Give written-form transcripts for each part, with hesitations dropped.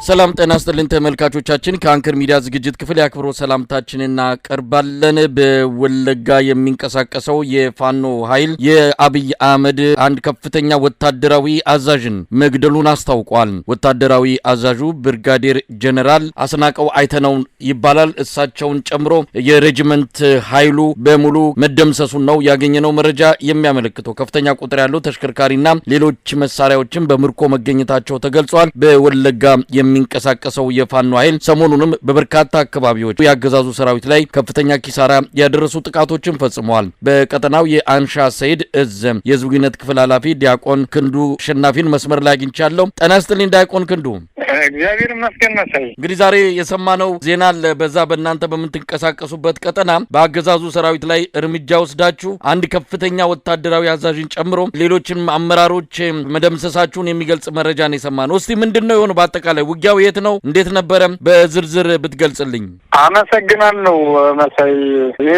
ሰላም ጤና ይስጥልን ተመልካቾቻችን ከአንከር ሚዲያ ዝግጅት ክፍል ያክብሮ ሰላምታችንና ቀርባለን። በወለጋ የሚንቀሳቀሰው የፋኖ ኃይል የአብይ አህመድ አንድ ከፍተኛ ወታደራዊ አዛዥን መግደሉን አስታውቋል። ወታደራዊ አዛዡ ብርጋዴር ጀነራል አስናቀው አይተነው ይባላል። እሳቸውን ጨምሮ የሬጂመንት ኃይሉ በሙሉ መደምሰሱን ነው ያገኘነው መረጃ የሚያመለክተው። ከፍተኛ ቁጥር ያለው ተሽከርካሪና ሌሎች መሳሪያዎችን በምርኮ መገኘታቸው ተገልጿል። በወለጋ የሚንቀሳቀሰው የፋኖ ኃይል ሰሞኑንም በበርካታ አካባቢዎች ያገዛዙ ሰራዊት ላይ ከፍተኛ ኪሳራ ያደረሱ ጥቃቶችን ፈጽመዋል። በቀጠናው የአንሻ ሰይድ እዝ የህዝብ ግንኙነት ክፍል ኃላፊ ዲያቆን ክንዱ አሸናፊን መስመር ላይ አግኝቻለሁ። ጤና ይስጥልኝ ዲያቆን ክንዱ። እግዚአብሔር ይመስገን መሰለኝ። እንግዲህ ዛሬ የሰማነው ዜና በዛ በእናንተ በምትንቀሳቀሱበት ቀጠና በአገዛዙ ሰራዊት ላይ እርምጃ ወስዳችሁ አንድ ከፍተኛ ወታደራዊ አዛዥን ጨምሮ ሌሎችንም አመራሮች መደምሰሳችሁን የሚገልጽ መረጃ ነው የሰማነው። እስቲ ምንድነው የሆነው? በአጠቃላይ ውጊያው የት ነው? እንዴት ነበረ? በዝርዝር ብትገልጽልኝ። አመሰግናለሁ መሳይ። ይሄ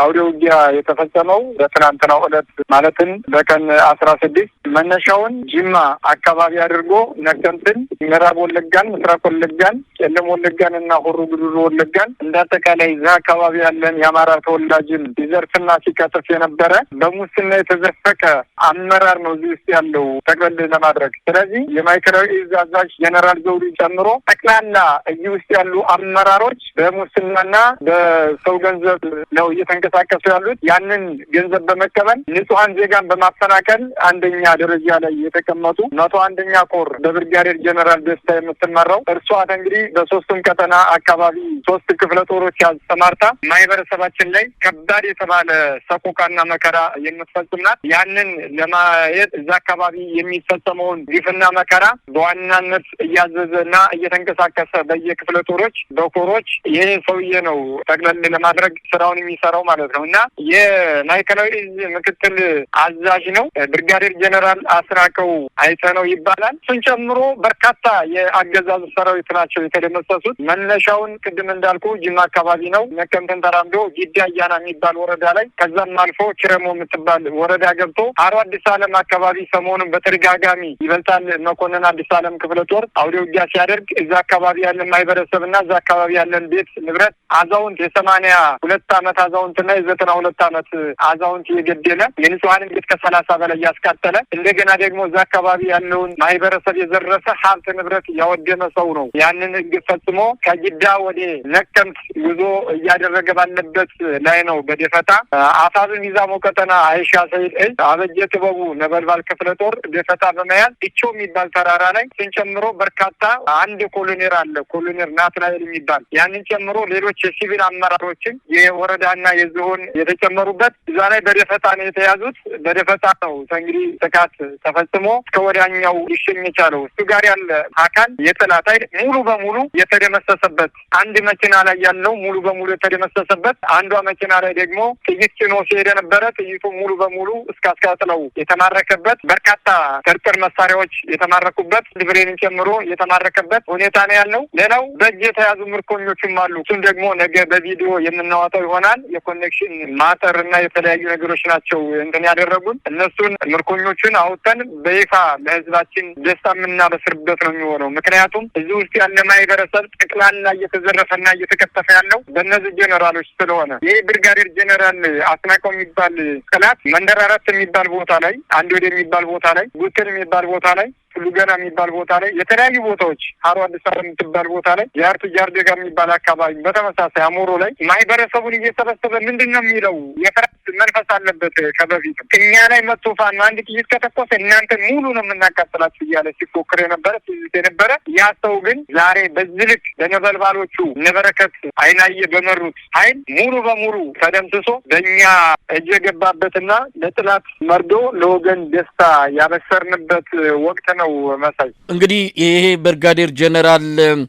አውደ ውጊያ የተፈጸመው በትናንትናው ዕለት ማለትም በቀን 16 መነሻውን ጅማ አካባቢ አድርጎ ነቀምትን፣ ምዕራብ ወለጋን፣ ምስራቅ ወለጋን፣ ቄለም ወለጋን እና ሆሮ ጉዱሩ ወለጋን እንዳጠቃላይ እዛ አካባቢ ያለን የአማራ ተወላጅን ሲዘርፍና ሲቀጥፍ የነበረ በሙስና የተዘፈቀ አመራር ነው እዚህ ውስጥ ያለው ጠቅለል ለማድረግ። ስለዚህ የማዕከላዊ እዝ አዛዥ ጀነራል ዘውዱ ጨምሮ ጠቅላላ እዚህ ውስጥ ያሉ አመራሮች በሙስናና በሰው ገንዘብ ነው እየተንቀሳቀሱ ያሉት። ያንን ገንዘብ በመቀበል ንጹሐን ዜጋን በማፈናቀል አንደኛ ደረጃ ላይ የተቀመጡ 101ኛ ኮር በብርጋዴር ጀነራል ደስታ የምትመራው እርሷ እንግዲህ በሶስቱም ቀጠና አካባቢ 3 ክፍለ ጦሮች ያስተማርታ ማህበረሰባችን ላይ ከባድ የተባለ ሰቆቃና መከራ የምትፈጽም ናት። ያንን ለማየት እዛ አካባቢ የሚፈጸመውን ግፍና መከራ በዋናነት እያዘዘና እየተንቀሳቀሰ በየክፍለ ጦሮች በኮሮች ይሄ ሰውዬ ነው ጠቅለል ለማድረግ ስራውን የሚሰራው ማለት ነው። እና የማዕከላዊ እዝ ምክትል አዛዥ ነው ብርጋዴር ጀነራል አስናቀው አይተነው ይባላል። እሱን ጨምሮ በርካታ የአገዛዙ ሰራዊት ናቸው የተደመሰሱት። መነሻውን ቅድም እንዳልኩ ጅማ አካባቢ ነው። ነቀምትን ተራምዶ ጊዳ አያና የሚባል ወረዳ ላይ ከዛም አልፎ ኪረሞ የምትባል ወረዳ ገብቶ አሮ አዲስ ዓለም አካባቢ ሰሞኑን በተደጋጋሚ ይበልጣል መኮንን አዲስ ዓለም ክፍለ ጦር አውደ ውጊያ ሲያደርግ እዛ አካባቢ ያለን ማህበረሰብና እዛ አካባቢ ያለን ቤት ንብረት አዛውንት የ82 ዓመት አዛውንትና የ92 ዓመት አዛውንት የገደለ የንጹሐንን ቤት ከ30 በላይ ያስቃጠለ እንደገና ደግሞ እዛ አካባቢ ያለውን ማህበረሰብ የዘረፈ ሀብት ንብረት ያወደመ ሰው ነው። ያንን ህግ ፈጽሞ ከጊዳ ወደ ነቀምት ጉዞ እያደረገ ባለበት ላይ ነው በደፈጣ አፋብን ሚዛሞ ቀጠና አይሻ ሰይድ እዝ አበጀ ጥበቡ ነበልባል ክፍለ ጦር ደፈጣ በመያዝ እቾ የሚባል ተራራ ላይ ስንጨምሮ በርካታ አንድ ኮሎኔል አለ ኮሎኔል ናትናኤል የሚባል ያንን ጨምሮ ሌሎች የሲቪል አመራሮችን የወረዳና የዝሆን የተጨመሩበት እዛ ላይ በደፈጣ ነው የተያዙት። በደፈጣ ነው እንግዲህ ጥቃት ተፈጽሞ ከወዲያኛው ይሸኝ የቻለው። እሱ ጋር ያለ አካል የጠላት ኃይል ሙሉ በሙሉ የተደመሰሰበት፣ አንድ መኪና ላይ ያለው ሙሉ በሙሉ የተደመሰሰበት፣ አንዷ መኪና ላይ ደግሞ ጥይት ጭኖ ሲሄድ የነበረ ጥይቱ ሙሉ በሙሉ እስካስቃጥለው የተማረከበት፣ በርካታ ጥርጥር መሳሪያዎች የተማረኩበት፣ ድብሬንን ጨምሮ የተማረከበት ሁኔታ ነው ያለው። ሌላው በእጅ የተያዙ ምርኮኞችም አሉ። እሱን ደግሞ ነገ በቪዲዮ የምናወጣው ይሆናል። የኮኔክሽን ማጠር እና የተለያዩ ነገሮች ናቸው እንትን ያደረጉን። እነሱን ምርኮኞችን አውጥተን በይፋ ለህዝባችን ደስታ የምናበስርበት ነው የሚሆነው። ምክንያቱም እዚህ ውስጥ ያለ ማህበረሰብ ጠቅላላ እየተዘረፈና እየተከተፈ ያለው በእነዚህ ጀነራሎች ስለሆነ ይህ ብርጋዴር ጀነራል አስናቀው የሚባል ጠላት መንደር 4 የሚባል ቦታ ላይ፣ አንድ ወደ የሚባል ቦታ ላይ፣ ጉትን የሚባል ቦታ ላይ፣ ሉገና የሚባል ቦታ ላይ፣ የተለያዩ ቦታዎች አሮ አዲስ ዓለም የምትባል ቦታ ላይ፣ የአርቱ ጃርዴጋ የሚባል አካባቢ፣ በተመሳሳይ አሞሮ ላይ ማህበረሰቡን እየሰበሰበ ምንድነው የሚለው የፍርሃት መንፈስ አለበት። ከበፊት እኛ ላይ መጥቶ ፋኖ አንድ ጥይት ከተኮሰ እናንተ ሙሉ ነው የምናቃጥላችሁ እያለ ሲፎክር የነበረ ያ ሰው ግን ዛሬ በዚህ ልክ በነበልባሎቹ ነበረከት አይናየ በመሩት ኃይል ሙሉ በሙሉ ተደምስሶ በእኛ እጅ የገባበትና ለጥላት መርዶ ለወገን ደስታ ያበሰርንበት ወቅት ነው መሳይ። እንግዲህ ይሄ ብርጋዴር ጀነራል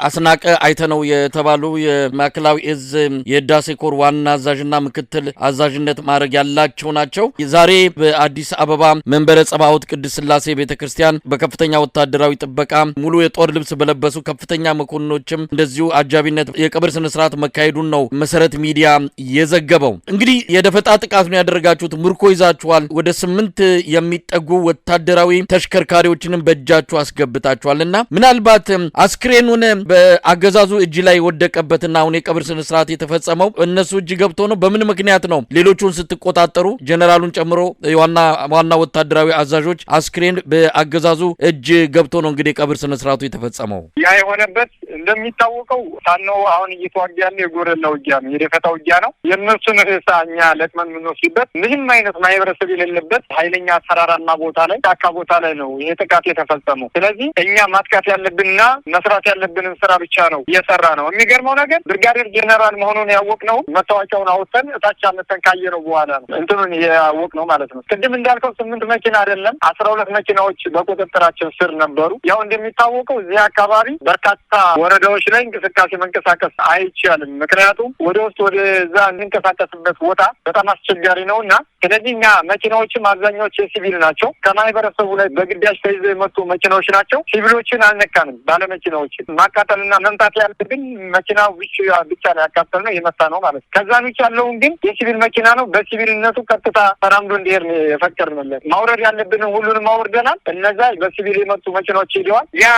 አስናቀ አይተነው የተባሉ የማዕከላዊ እዝ የህዳሴ ኮር ዋና አዛዥና ምክትል አዛዥነት ማዕረግ ያላቸው ናቸው። ዛሬ በአዲስ አበባ መንበረ ጸባዖት ቅድስት ሥላሴ ቤተክርስቲያን በከፍተኛ ወታደራዊ ጥበቃ ሙሉ የጦር ልብስ በለበሱ ከፍተኛ መኮንኖችም እንደዚሁ አጃቢነት የቀብር ስነ ስርዓት መካሄዱን ነው መሰረት ሚዲያ የዘገበው። እንግዲህ የደፈጣ ጥቃት ነው ያደረጋችሁት፣ ምርኮ ይዛችኋል። ወደ 8 የሚጠጉ ወታደራዊ ተሽከርካሪዎችንም በእጃችሁ አስገብታችኋልና ምናልባት አስክሬኑን በአገዛዙ እጅ ላይ ወደቀበትና አሁን የቀብር ስነ ስርዓት የተፈጸመው እነሱ እጅ ገብቶ ነው? በምን ምክንያት ነው ሌሎቹን ስትቆጣጠሩ ጀነራሉን ጨምሮ ዋና ወታደራዊ አዛዦች አስክሬን በአገዛዙ እጅ ገብቶ ነው እንግዲህ የቀብር ስነ ስርዓቱ የተፈጸመው? ያ የሆነበት እንደሚታወቀው ፋኖ አሁን እየተዋጋ ያለ የጎረላ ውጊያ ነው፣ የደፈጣ ውጊያ ነው። የእነሱን ርዕሳ እኛ ለቅመን የምንወስድበት ምንም አይነት ማህበረሰብ የሌለበት ኃይለኛ ተራራማ ቦታ ላይ ጫካ ቦታ ላይ ነው ይሄ ጥቃት የተፈጸመው። ስለዚህ እኛ ማጥቃት ያለብንና መስራት ያለብንን ስራ ብቻ ነው እየሰራ ነው። የሚገርመው ነገር ብርጋዴር ጄኔራል መሆኑን ያወቅነው መታወቂያውን አውጥተን እታች አመተን ካየነው በኋላ ነው እንትኑን ያወቅነው ማለት ነው። ቅድም እንዳልከው 8 መኪና አይደለም 12 መኪናዎች በቁጥጥራችን ስር ነበሩ። ያው እንደሚታወቀው እዚህ አካባቢ በርካታ ወረዳዎች ላይ እንቅስቃሴ መንቀሳቀስ አይቻልም። ምክንያቱም ወደ ውስጥ ወደዛ እንንቀሳቀስበት ቦታ በጣም አስቸጋሪ ነውና ስለዚህ እኛ መኪናዎችም አብዛኛዎች የሲቪል ናቸው። ከማህበረሰቡ ላይ በግዳጅ ተይዘው የመጡ መኪናዎች ናቸው። ሲቪሎችን አልነካንም። ባለመኪናዎችን ማቃጠልና መምታት ያለብን መኪና ብቻ ነው ያቃጠልነው የመታ ነው ማለት ነው። ከዛን ውጭ ያለውን ግን የሲቪል መኪና ነው። በሲቪልነቱ ቀጥታ ተራምዶ እንዲሄድ ነው የፈቀድንለት። ማውረድ ያለብንን ሁሉንም አውርደናል። እነዛ በሲቪል የመጡ መኪናዎች ሄደዋል። ያ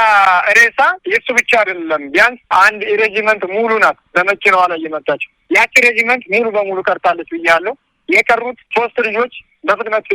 ሬሳ የእሱ ብቻ አይደለም። ቢያንስ አንድ ሬጂመንት ሙሉ ናት በመኪናዋ ላይ የመጣችው። ያቺ ሬጂመንት ሙሉ በሙሉ ቀርታለች ብያለሁ። የቀሩት 3 ልጆች በፍጥነት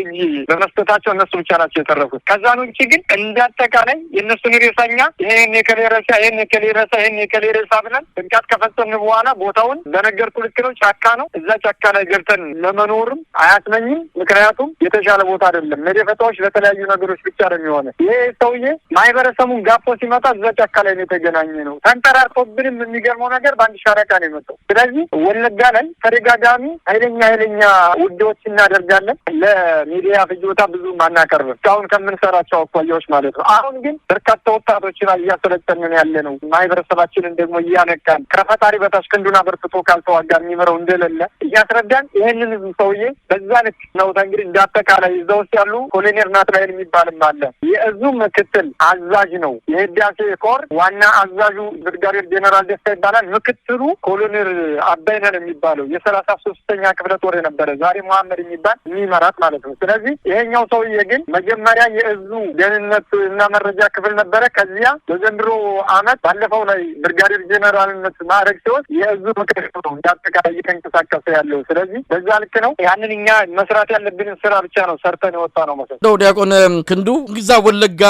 በመስጠታቸው እነሱ ብቻ ናቸው የተረፉት። ከዛን ውጭ ግን እንዳጠቃላይ የእነሱን ሬሳኛ ይሄን የከሌረሳ ይሄን የከሌረሳ ብለን ጥቃት ከፈጸምን በኋላ ቦታውን በነገርኩህ ልክ ነው፣ ጫካ ነው። እዛ ጫካ ላይ ገብተን ለመኖርም አያስመኝም። ምክንያቱም የተሻለ ቦታ አይደለም። ለደፈጣዎች ለተለያዩ ነገሮች ብቻ ነው የሚሆነ። ይሄ ሰውዬ ማህበረሰቡን ጋፎ ሲመጣ እዛ ጫካ ላይ ነው የተገናኘ ነው። ተንጠራርቶብንም የሚገርመው ነገር በአንድ ሻለቃ ነው የመጣው። ስለዚህ ወለጋ ላይ ተደጋጋሚ ኃይለኛ ውጊያዎች እናደርጋለን። ለሚዲያ ፍጆታ ብዙ ማናቀርብ እስካሁን ከምንሰራቸው አኳያዎች ማለት ነው። አሁን ግን በርካታ ወጣቶችን እያሰለጠንን ያለ ነው። ማህበረሰባችንን ደግሞ እያነቃን ከፈጣሪ በታች ክንዱን አበርትቶ ካልተዋጋ የሚመረው እንደሌለ እያስረዳን ይህንን ሰውዬ በዛ ልክ ነው። እንግዲህ እንዳጠቃላይ እዛ ውስጥ ያሉ ኮሎኔል ናትናኤል የሚባልም አለ። የእዙ ምክትል አዛዥ ነው። የህዳሴ ኮር ዋና አዛዡ ብርጋዴር ጄኔራል ደስታ ይባላል። ምክትሉ ኮሎኔል አባይነን የሚባለው የ33ኛ ክፍለ ጦር የነበረ ዛሬ መሐመድ የሚባል የሚመራ ማለት ነው። ስለዚህ ይሄኛው ሰውዬ ግን መጀመሪያ የእዙ ደህንነት እና መረጃ ክፍል ነበረ። ከዚያ በዘንድሮ አመት ባለፈው ላይ ብርጋዴር ጄኔራልነት ማዕረግ ሲወስድ የእዙ ምክትል ነው እንዳጠቃላይ እየተንቀሳቀሰ ያለው። ስለዚህ በዛ ልክ ነው። ያንን እኛ መስራት ያለብንን ስራ ብቻ ነው ሰርተን የወጣ ነው ማለት ነው። ዲያቆን ክንዱ ግዛ ወለጋ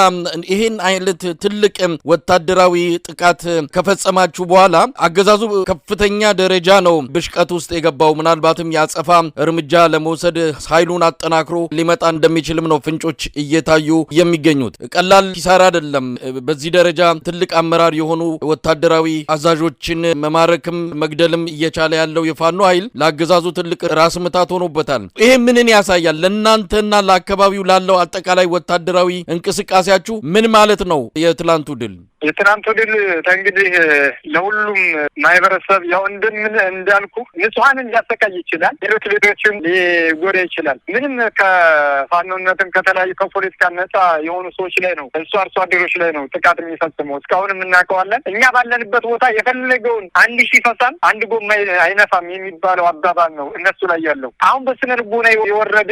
ይሄን አይነት ትልቅ ወታደራዊ ጥቃት ከፈጸማችሁ በኋላ አገዛዙ ከፍተኛ ደረጃ ነው ብሽቀት ውስጥ የገባው። ምናልባትም ያጸፋ እርምጃ ለመውሰድ ኃይሉን አጠናክሮ ሊመጣ እንደሚችልም ነው ፍንጮች እየታዩ የሚገኙት። ቀላል ኪሳራ አይደለም። በዚህ ደረጃ ትልቅ አመራር የሆኑ ወታደራዊ አዛዦችን መማረክም መግደልም እየቻለ ያለው የፋኖ ኃይል ለአገዛዙ ትልቅ ራስ ምታት ሆኖበታል። ይሄ ምንን ያሳያል? ለእናንተና ለአካባቢው ላለው አጠቃላይ ወታደራዊ እንቅስቃሴያችሁ ምን ማለት ነው? የትላንቱ ድል ድል እንግዲህ ለሁሉም ማህበረሰብ ያው እንዳልኩ ንጹሐንን ሊያሰቃይ ይችላል። ሌሎችም ሊጎዳ ይችላል። ምንም ከፋኖነትም ከተለያዩ ከፖለቲካ ነጻ የሆኑ ሰዎች ላይ ነው አርሶ አደሮች ላይ ነው ጥቃት የሚፈጽመው። እስካሁንም እናውቀዋለን። እኛ ባለንበት ቦታ የፈለገውን 1000 ፈሳም አንድ ጎማ አይነፋም የሚባለው አባባል ነው እነሱ ላይ ያለው። አሁን በስነ ልቦና የወረደ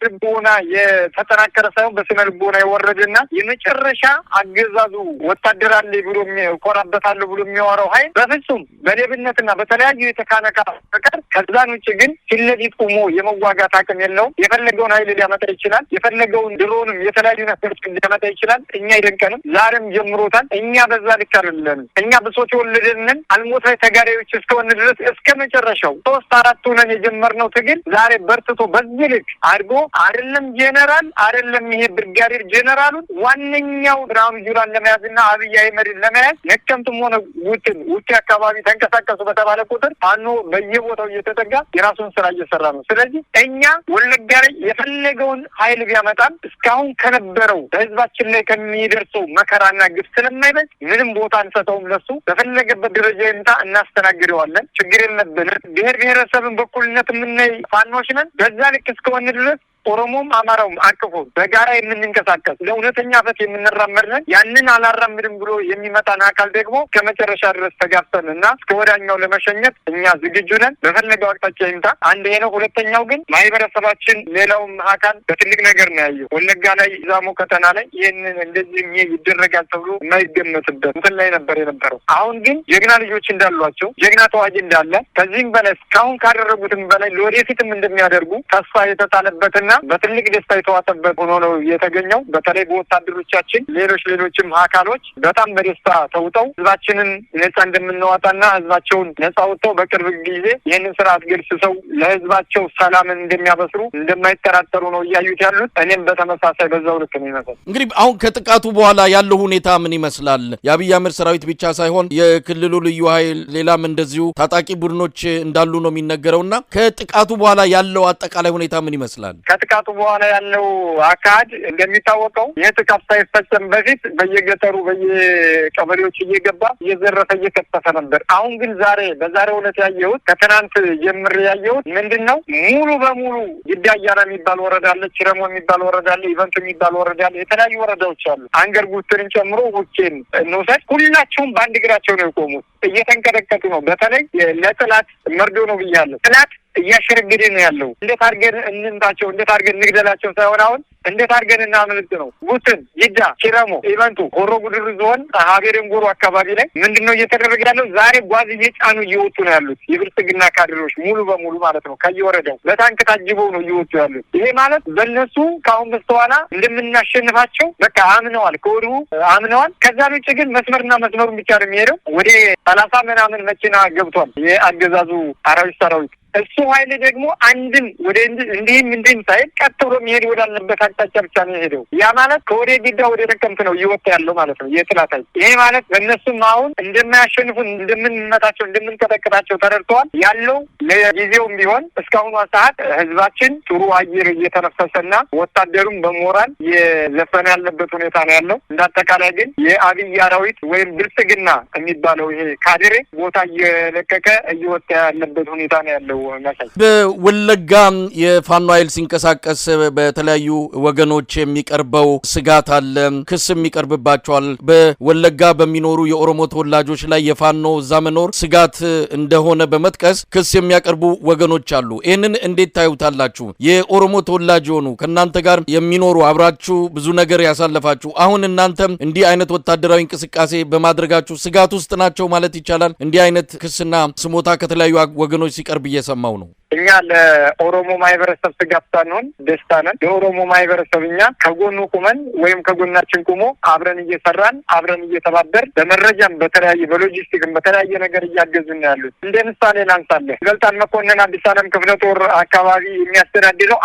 ልቦና የተጠናከረ ሳይሆን በስነ ልቦና የወረደና የመጨረሻ አገዛዙ ወታደራል ብሎ ኮራበታለሁ ብሎ የሚያወራው ኃይል በፍጹም በሌብነትና በተለያዩ የተካነካ ፍቅር ከዛን ውጭ ግን ፊት ለፊት ቆሞ የመዋጋት አቅም የለውም። የፈለገውን ኃይል ሊያመጣ ይችላል። የፈለገውን ድሮንም የተለያዩ ነገሮች ሊያመጣ ይችላል። እኛ አይደንቀንም። ዛሬም ጀምሮታል። እኛ በዛ ልክ አይደለንም። እኛ ብሶት የወለደንን አልሞት ላይ ተጋዳዮች እስከሆነ ድረስ እስከ መጨረሻው 3-4 ሆነን የጀመርነው ትግል ዛሬ በርትቶ በዚህ ልክ አድርጎ አይደለም ጄኔራል አይደለም ይሄ ብርጋዴር ጄኔራሉን ዋነኛው ብርሃኑ ጁላን ለመያዝና አብይ አህመድን ለመያዝ ነቀምትም ሆነ ውጭ አካባቢ ተንቀሳቀሱ በተባለ ቁጥር ፋኖ በየቦታው እየተጠጋ የራሱን ስራ እየሰራ ነው። ስለዚህ እኛ ወለጋ ላይ የፈለገውን ኃይል ቢያመጣም እስካሁን ከነበረው በህዝባችን ላይ ከሚደርሰው መከራና ግፍ ስለማይበልጥ ምንም ቦታ አንሰጠውም። ለሱ በፈለገበት ደረጃ ይምጣ፣ እናስተናግደዋለን። ችግር የለብንም። ብሔር ብሔረሰብን በኩልነት የምናይ ፋኖች ነን። በዛ ልክ እስከሆነ ድረስ ኦሮሞም አማራውም አቅፎ በጋራ የምንንቀሳቀስ ለእውነተኛ ፍትህ የምንራመድ ነን። ያንን አላራምድም ብሎ የሚመጣን አካል ደግሞ ከመጨረሻ ድረስ ተጋፍተንና እስከ ወዲያኛው ለመሸኘት እኛ ዝግጁ ነን። በፈለገው አቅጣጫ ይምጣ። አንድ ይሄ ነው። ሁለተኛው ግን ማህበረሰባችን ሌላውም አካል በትልቅ ነገር ነው ያየው። ወለጋ ላይ ዛሞ ከተና ላይ ይህንን እንደዚህ ይደረጋል ተብሎ የማይገመትበት እንትን ላይ ነበር የነበረው። አሁን ግን ጀግና ልጆች እንዳሏቸው ጀግና ተዋጊ እንዳለ ከዚህም በላይ እስካሁን ካደረጉትም በላይ ለወደፊትም እንደሚያደርጉ ተስፋ የተጣለበትና በትልቅ ደስታ የተዋጠበት ሆኖ ነው የተገኘው። በተለይ በወታደሮቻችን ሌሎችም አካሎች በጣም በደስታ ተውጠው ህዝባችንን ነጻ እንደምንዋጣና ህዝባቸውን ነጻ ወጥተው በቅርብ ጊዜ ይህንን ስርዓት ገርስሰው ለህዝባቸው ሰላምን እንደሚያበስሩ እንደማይጠራጠሩ ነው እያዩት ያሉት። እኔም በተመሳሳይ በዛው ልክ ነው ይመስል። እንግዲህ አሁን ከጥቃቱ በኋላ ያለው ሁኔታ ምን ይመስላል? የአብይ አህመድ ሰራዊት ብቻ ሳይሆን የክልሉ ልዩ ኃይል ሌላም እንደዚሁ ታጣቂ ቡድኖች እንዳሉ ነው የሚነገረውና ከጥቃቱ በኋላ ያለው አጠቃላይ ሁኔታ ምን ይመስላል? ከጥቃቱ በኋላ ያለው አካሄድ እንደሚታወቀው ይህ ጥቃት ሳይፈጸም በፊት በየገጠሩ በየቀበሌዎች እየገባ እየዘረፈ እየከተፈ ነበር። አሁን ግን በዛሬው ዕለት ያየሁት ከትናንት ጀምሬ ያየሁት ምንድነው ሙሉ በሙሉ ግዳ አያና የሚባል ወረዳ አለ፣ ችረሞ የሚባል ወረዳ አለ፣ ኢቨንት የሚባል ወረዳ አለ። የተለያዩ ወረዳዎች አሉ። አንገር ጉትርን ጨምሮ ውጭን እንውሰድ፣ ሁላቸውም በአንድ እግራቸው ነው የቆሙት። እየተንቀጠቀጡ ነው። በተለይ ለጥላት መርዶ ነው ብያለሁ። ጥላት እያሸረገደ ነው ያለው። እንዴት አድርገን እንምታቸው፣ እንዴት አድርገን እንግደላቸው ሳይሆን አሁን እንዴት አድርገን እናምልጥ ነው። ጉትን፣ ጅዳ፣ ቺረሞ፣ ኢቨንቱ፣ ሆሮ ጉድሩ ዞን ሀገሬን ጎሮ አካባቢ ላይ ምንድነው እየተደረገ ያለው? ዛሬ ጓዝ እየጫኑ እየወጡ ነው ያሉት የብልጽግና ካድሬዎች ሙሉ በሙሉ ማለት ነው። ከየወረዳው በታንክ ታጅበው ነው እየወጡ ያሉት። ይሄ ማለት በእነሱ ከአሁን በስተኋላ እንደምናሸንፋቸው በቃ አምነዋል፣ ከወዲሁ አምነዋል። ከዛ ውጭ ግን መስመርና መስመሩን ብቻ ነው የሚሄደው። ወደ 30 ምናምን መኪና ገብቷል የአገዛዙ ሰራዊት። እሱ ኃይል ደግሞ አንድም ወደ እንዲህም ሳይል ቀጥ ብሎ የሚሄድ ወዳለበት አቅጣጫ ብቻ ነው የሄደው። ያ ማለት ከወደ ጊዳ ወደ ነቀምት ነው እየወጣ ያለው ማለት ነው የጥላት ኃይል። ይሄ ማለት በእነሱም አሁን እንደማያሸንፉን እንደምንመታቸው እንደምንቀጠቅጣቸው ተረድተዋል። ያለው ለጊዜውም ቢሆን እስካሁኗ ሰዓት ህዝባችን ጥሩ አየር እየተነፈሰና ወታደሩም በሞራል እየዘፈነ ያለበት ሁኔታ ነው ያለው። እንዳጠቃላይ ግን የአብይ አራዊት ወይም ብልጽግና የሚባለው ይሄ ካድሬ ቦታ እየለቀቀ እየወጣ ያለበት ሁኔታ ነው ያለው። በወለጋ የፋኖ ኃይል ሲንቀሳቀስ በተለያዩ ወገኖች የሚቀርበው ስጋት አለ፣ ክስ የሚቀርብባቸዋል። በወለጋ በሚኖሩ የኦሮሞ ተወላጆች ላይ የፋኖ እዛ መኖር ስጋት እንደሆነ በመጥቀስ ክስ የሚያቀርቡ ወገኖች አሉ። ይህንን እንዴት ታዩታላችሁ? የኦሮሞ ተወላጅ የሆኑ ከእናንተ ጋር የሚኖሩ አብራችሁ ብዙ ነገር ያሳለፋችሁ አሁን እናንተም እንዲህ አይነት ወታደራዊ እንቅስቃሴ በማድረጋችሁ ስጋት ውስጥ ናቸው ማለት ይቻላል? እንዲህ አይነት ክስና ስሞታ ከተለያዩ ወገኖች ሲቀርብ እየሰማው ነው። እኛ ለኦሮሞ ማህበረሰብ ስጋት ሳንሆን ደስታ ነን። የኦሮሞ ማህበረሰብ እኛ ከጎኑ ቁመን ወይም ከጎናችን ቁሞ አብረን እየሰራን አብረን እየተባበር በመረጃም በተለያየ በሎጂስቲክም በተለያየ ነገር እያገዙን ያሉት። እንደ ምሳሌ ላንሳለህ። ገልጣን መኮንን አዲስ ዓለም ክፍለ ጦር አካባቢ የሚያስተዳድረው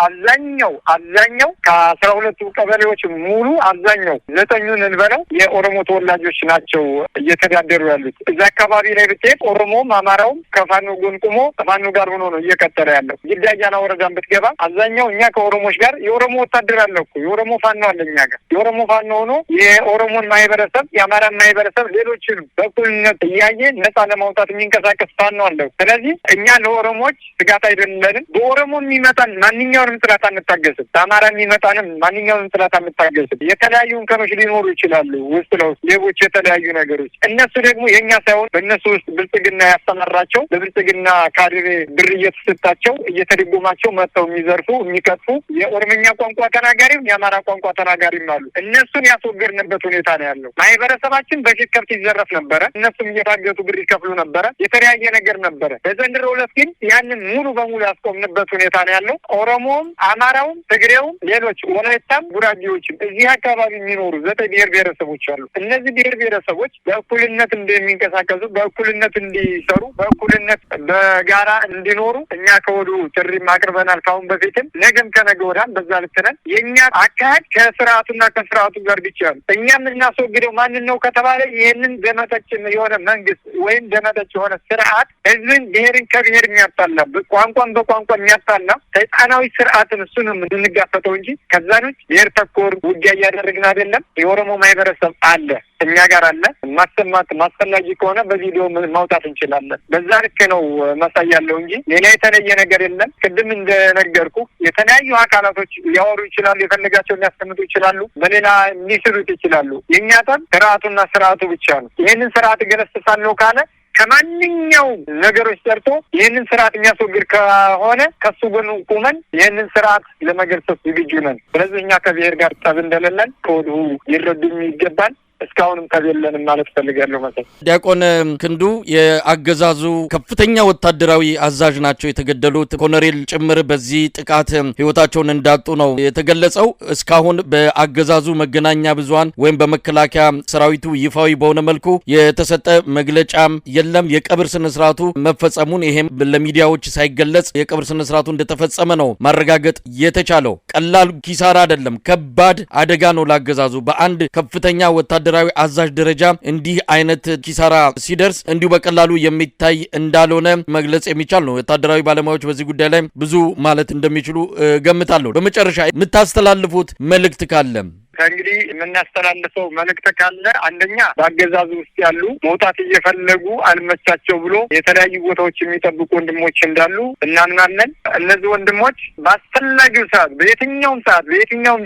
አብዛኛው ከ12ቱ ቀበሌዎች ሙሉ አብዛኛው 9ኙን እንበለው የኦሮሞ ተወላጆች ናቸው እየተዳደሩ ያሉት። እዛ አካባቢ ላይ ብትሄድ ኦሮሞም አማራውም ከፋኖ ጎን ቁሞ ከፋኖ ጋር ሆኖ ነው እየቀጠለ ያለው። ግዳ አያና ወረዳን ብትገባ አብዛኛው እኛ ከኦሮሞች ጋር የኦሮሞ ወታደር አለ እኮ የኦሮሞ ፋኖ አለ እኛ ጋር የኦሮሞ ፋኖ ሆኖ የኦሮሞን ማህበረሰብ የአማራን ማህበረሰብ ሌሎችንም በኩልነት እያየ ነጻ ለማውጣት የሚንቀሳቀስ ፋኖ አለ። ስለዚህ እኛ ለኦሮሞች ስጋት አይደለንም። በኦሮሞ የሚመጣን ማንኛውንም ጥላት አንታገስም። በአማራ የሚመጣንም ማንኛውንም ጥላት አንታገስም። የተለያዩ እንከኖች ሊኖሩ ይችላሉ፣ ውስጥ ለውስጥ ሌቦች፣ የተለያዩ ነገሮች። እነሱ ደግሞ የእኛ ሳይሆን በእነሱ ውስጥ ብልጽግና ያስተማራቸው በብልጽግና ካድሬ ብር እየተሰጣቸው እየተደጎማቸው መጥተው የሚዘርፉ የሚከፉ የኦሮምኛ ቋንቋ ተናጋሪም የአማራ ቋንቋ ተናጋሪም አሉ። እነሱን ያስወገድንበት ሁኔታ ነው ያለው። ማህበረሰባችን በፊት ከብት ይዘረፍ ነበረ፣ እነሱም እየታገቱ ብር ይከፍሉ ነበረ፣ የተለያየ ነገር ነበረ። በዘንድሮ ዕለት ግን ያንን ሙሉ በሙሉ ያስቆምንበት ሁኔታ ነው ያለው። ኦሮሞውም፣ አማራውም፣ ትግሬውም፣ ሌሎች ወላይታም፣ ጉራጌዎችም እዚህ አካባቢ የሚኖሩ 9 ብሔር ብሔረሰቦች አሉ። እነዚህ ብሔር ብሔረሰቦች በእኩልነት እንደሚንቀሳቀሱ፣ በእኩልነት እንዲሰሩ፣ በእኩልነት በጋራ እንዲኖሩ እኛ ከወዱ ጥሪ አቅርበናል። ካሁን በፊትም ነገም ከነገ ወዲያም በዛ ልክ ነን። የእኛ አካሄድ ከስርዓቱና ከስርዓቱ ጋር ብቻ ነው። እኛ የምናስወግደው ማንን ነው ከተባለ ይህንን ደመጠጭ የሆነ መንግስት ወይም ደመጠጭ የሆነ ስርዓት ህዝብን ብሔርን ከብሔር የሚያጣላ ቋንቋን በቋንቋ የሚያጣላ ሰይጣናዊ ስርዓትን እሱ ነው የምንጋፈጠው እንጂ ከዛን ውጭ ብሔር ተኮር ውጊያ እያደረግን አይደለም። የኦሮሞ ማህበረሰብ አለ እኛ ጋር አለ። ማሰማት ማስፈላጊ ከሆነ በቪዲዮ ማውጣት እንችላለን። በዛ ልክ ነው መሳይ ያለው እንጂ ሌላ የተለየ ነገር የለም። ቅድም እንደነገርኩ የተለያዩ አካላቶች ሊያወሩ ይችላሉ፣ የፈለጋቸውን ሊያስቀምጡ ይችላሉ፣ በሌላ ሊስሩት ይችላሉ። የእኛ ጠብ ስርዓቱና ስርዓቱ ብቻ ነው። ይህንን ስርዓት ገለስሳለሁ ካለ ከማንኛውም ነገሮች ሰርቶ ይህንን ስርዓት የሚያስወግድ ከሆነ ከሱ ጎን ቁመን ይህንን ስርዓት ለመገርሰስ ዝግጁ ነን። ስለዚህ እኛ ከብሔር ጋር ጠብ እንደሌለን ከወዲሁ ሊረዱም ይገባል። እስካሁንም ከቤለንም ማለት ፈልጋለሁ። መሰል ዲያቆን ክንዱ የአገዛዙ ከፍተኛ ወታደራዊ አዛዥ ናቸው የተገደሉት። ኮሎኔል ጭምር በዚህ ጥቃት ህይወታቸውን እንዳጡ ነው የተገለጸው። እስካሁን በአገዛዙ መገናኛ ብዙሃን ወይም በመከላከያ ሰራዊቱ ይፋዊ በሆነ መልኩ የተሰጠ መግለጫም የለም። የቀብር ስነ ስርዓቱ መፈጸሙን ይሄም ለሚዲያዎች ሳይገለጽ የቀብር ስነ ስርዓቱ እንደተፈጸመ ነው ማረጋገጥ የተቻለው። ቀላል ኪሳራ አይደለም፣ ከባድ አደጋ ነው ለአገዛዙ። በአንድ ከፍተኛ ወታደራዊ አዛዥ ደረጃ እንዲህ አይነት ኪሳራ ሲደርስ እንዲሁ በቀላሉ የሚታይ እንዳልሆነ መግለጽ የሚቻል ነው። ወታደራዊ ባለሙያዎች በዚህ ጉዳይ ላይ ብዙ ማለት እንደሚችሉ ገምታለሁ። በመጨረሻ የምታስተላልፉት መልእክት ካለ? እንግዲህ የምናስተላልፈው መልእክት ካለ አንደኛ በአገዛዙ ውስጥ ያሉ መውጣት እየፈለጉ አልመቻቸው ብሎ የተለያዩ ቦታዎች የሚጠብቁ ወንድሞች እንዳሉ እናምናለን። እነዚህ ወንድሞች በአስፈላጊው ሰዓት፣ በየትኛውም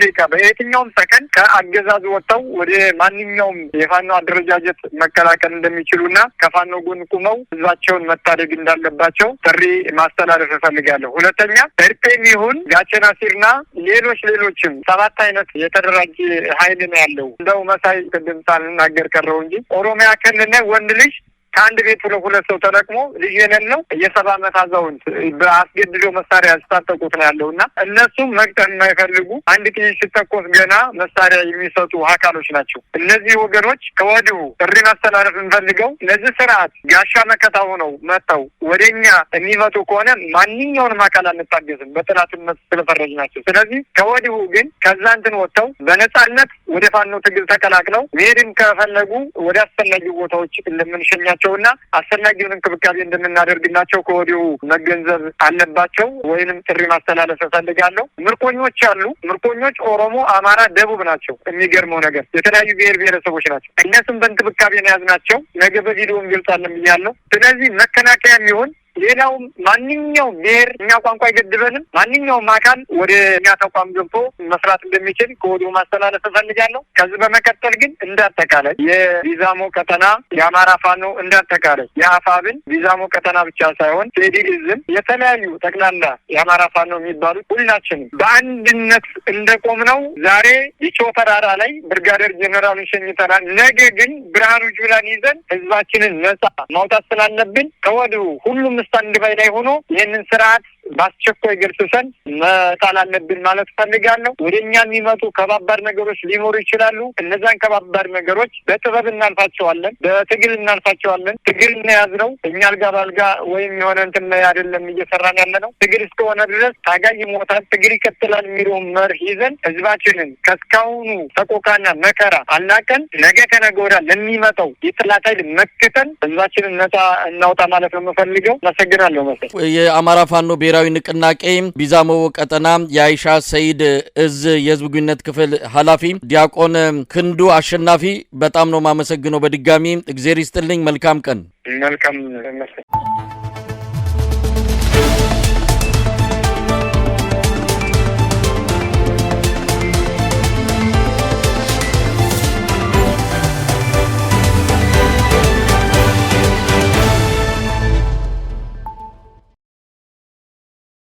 ደቂቃ፣ በየትኛውም ሰከንድ ከአገዛዙ ወጥተው ወደ ማንኛውም የፋኖ አደረጃጀት መቀላቀል እንደሚችሉና ከፋኖ ጎን ቁመው ህዝባቸውን መታደግ እንዳለባቸው ጥሪ ማስተላለፍ እፈልጋለሁ። ሁለተኛ ኤርፔም ይሁን ጋቸና ሲርና ሌሎችም 7 አይነት የተደራጀ ኃይል ነው ያለው። እንደው መሳይ ቅድም ሳልናገር ቀረው እንጂ ኦሮሚያ ክልል ወንድ ልጅ ከአንድ ቤት ሁለት ሰው ተለቅሞ ልጅ የሌለው የ70 ዓመት አዛውንት በአስገድዶ መሳሪያ ሲታጠቁት ነው ያለውና እነሱም መቅጠን የማይፈልጉ አንድ ጥይት ሲተኮስ ገና መሳሪያ የሚሰጡ አካሎች ናቸው። እነዚህ ወገኖች ከወዲሁ ጥሪ ማስተላለፍ እንፈልገው ለዚህ ስርዓት ጋሻ መከታ ሆነው መጥተው ወደኛ የሚመጡ ከሆነ ማንኛውንም አካል አንታገዝም፣ በጥላትነት ስለፈረጅ ናቸው። ስለዚህ ከወዲሁ ግን ከዛ እንትን ወጥተው በነጻነት ወደ ፋኖ ትግል ተቀላቅለው መሄድም ከፈለጉ ወደ አስፈላጊ ቦታዎች እንደምንሸኛቸው እና አስፈላጊውን እንክብካቤ እንደምናደርግላቸው ከወዲሁ መገንዘብ አለባቸው። ወይንም ጥሪ ማስተላለፍ እፈልጋለሁ። ምርኮኞች አሉ። ምርኮኞች ኦሮሞ፣ አማራ፣ ደቡብ ናቸው። የሚገርመው ነገር የተለያዩ ብሔር ብሔረሰቦች ናቸው። እነሱም በእንክብካቤ ነው ያዝናቸው። ነገ በቪዲዮ እንገልጻለን ብያለሁ። ስለዚህ መከላከያ የሚሆን ሌላውም ማንኛውም ብሔር እኛ ቋንቋ አይገድበንም። ማንኛውም አካል ወደ እኛ ተቋም ገብቶ መስራት እንደሚችል ከወዲሁ ማስተላለፍ እፈልጋለሁ። ከዚህ በመቀጠል ግን እንዳጠቃላይ የቢዛሞ ቀጠና የአማራ ፋኖ እንዳጠቃላይ የአፋብን ቢዛሞ ቀጠና ብቻ ሳይሆን ፌዲሊዝም የተለያዩ ጠቅላላ የአማራ ፋኖ የሚባሉት ሁላችንም በአንድነት እንደቆምነው ዛሬ ይቾ ተራራ ላይ ብርጋዴር ጄኔራሉን ሸኝተናል። ነገ ግን ብርሃኑ ጁላን ይዘን ህዝባችንን ነጻ ማውጣት ስላለብን ከወዲሁ ሁሉም ስታንድ ባይ ላይ ሆኖ ይህንን ስርዓት በአስቸኳይ ገርሰን መጣል አለብን ማለት ፈልጋለሁ። ወደኛ የሚመጡ ከባባድ ነገሮች ሊኖሩ ይችላሉ። እነዛን ከባባድ ነገሮች በጥበብ እናልፋቸዋለን፣ በትግል እናልፋቸዋለን። ትግል እናያዝነው እኛ አልጋ ባልጋ ወይም የሆነ እንትን ላይ አይደለም እየሰራን ያለ ነው። ትግል እስከሆነ ድረስ ታጋይ ይሞታል፣ ትግል ይቀጥላል የሚለውን መርህ ይዘን ህዝባችንን ከስካሁኑ ሰቆቃና መከራ አላቀን ነገ ከነገ ወዲያ ለሚመጣው የጥላት ኃይል መክተን ህዝባችንን ነጻ እናውጣ ማለት ነው የምፈልገው። አመሰግናለሁ። መሰል የአማራ ፋኖ ብሔራዊ ንቅናቄ ቢዛሞ ቀጠና የአይሻ ሰይድ እዝ የህዝብ ግንኙነት ክፍል ኃላፊ ዲያቆን ክንዱ አሸናፊ በጣም ነው ማመሰግነው። በድጋሚ እግዜር ይስጥልኝ። መልካም ቀን። መልካም መሰል